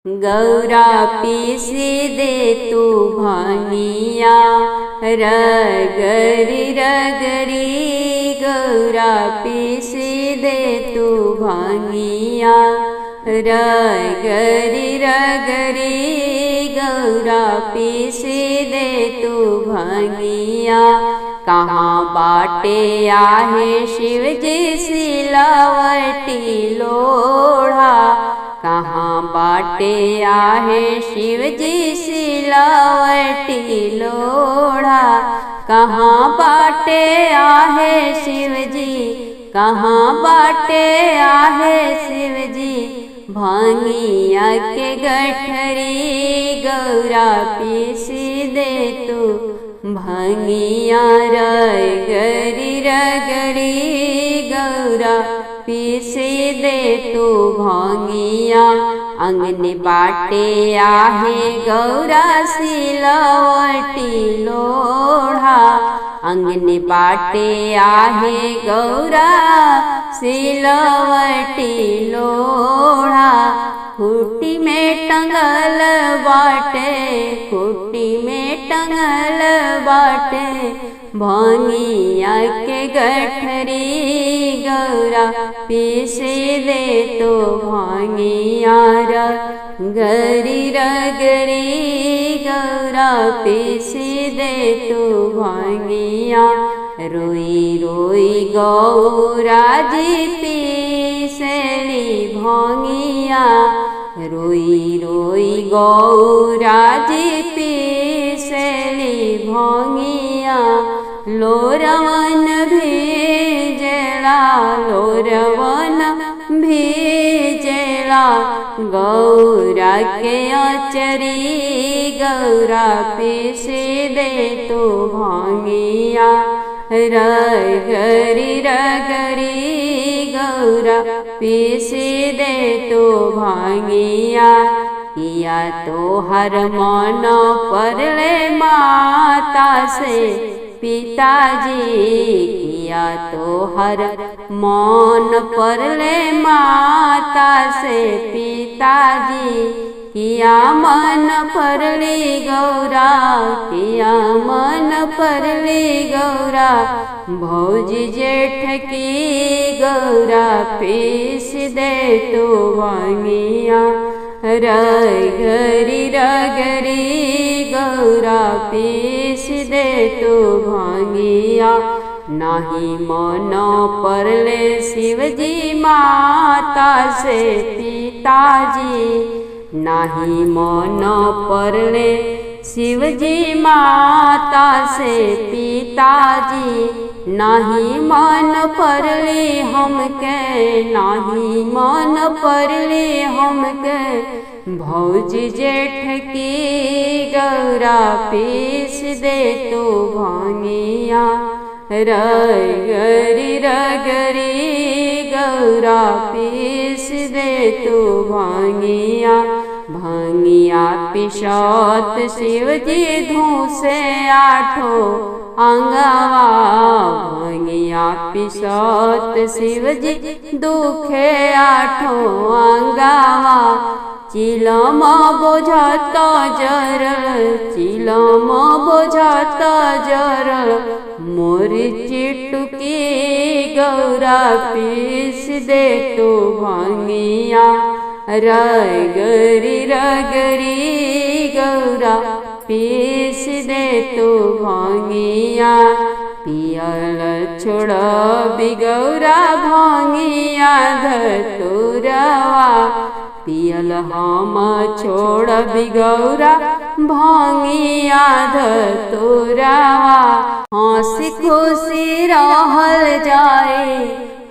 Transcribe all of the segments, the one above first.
गौरा पीस दे तू भांगिया रगरी रगरी। गौरा पीस दे तू भांगिया रगरी रगरी। गौरा पीस दे तू भांगिया। कहाँ बाटे आहे शिव जी सिलावटी लोढ़ा। कहाँ बाटे आहे शिव जी सिलावटी लोढ़ा। कहाँ बाटे आहे शिव जी, कहाँ बाटे आहे शिव जी। भांगिया के गठरी गौरा पीस दे तू भांगिया रगरी रगरी। गौरा पीस दे तू भांगिया। अंगने बाटे आहे गौरा सिलावटी लोढ़ा। अंगने बाटे आहे गौरा सिलावटी लोढ़ा। खूटी में टंगल बाटे, खूटी में टंगल बाटे भांगिया के गठरी। गौरा पीस दे तो भांगिया रगरी रगरी। गौरा पीस दे तो भांगिया। रोई रोई गौरा जी पीसली भांगिया। रोई रोई गौरा जी पीसली भांगिया। लोरवन भेजला, लोरवन भेजला गौरा के अचरी। गौरा पीस दे तो भांगिया रगरी रगरी। गौरा पीस दे तो भांगिया। किया तो हर मन परले माता से पिताजी। किया तो हर मन परले माता से पिताजी। किया मन परली गौरा, किया मन परली गौरा भौजी जेठ की। गौरा पीस दे तो भांगिया रगरी रगरी। गौरा पीस दे तो भांगिया। नाही मन परले शिवजी माता से पिताजी। नाही मन परले शिवजी माता से पिताजी। नाही मन परली हमके, नाही मन परली हमके भौजी जेठ की। गौरा पीस दे तो भांगिया रगरी रगरी। गौरा पीस दे तो भांगिया। भांगिया पिसत शिवजी धूसे आठो अंगवा। भांगिया पिसत शिवजी दुखे आठो अंगवा। चिलम बोझत जरल, चिलम बोझत जरल मोरी चिटुकी। गौरा पीस दे तो भांगिया रगरी रगरी। गौरा पीस दे तो भांगिया। पियल छोड़ बिगौरा भांगिया धतुरवा। पियल हम छोड़ बिगौरा भांगिया धतुरवा। हंसी खुशी रहल जाए,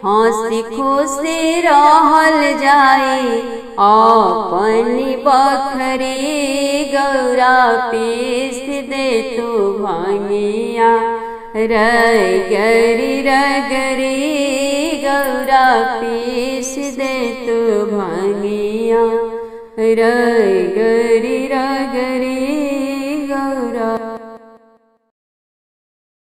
हंसी खुशी रहल जाए अपनी बखरी। गौरा पीस दे तो भांगिया रगरी रगरी। गौरा पीस दे तो भांगिया रगरी रगरी।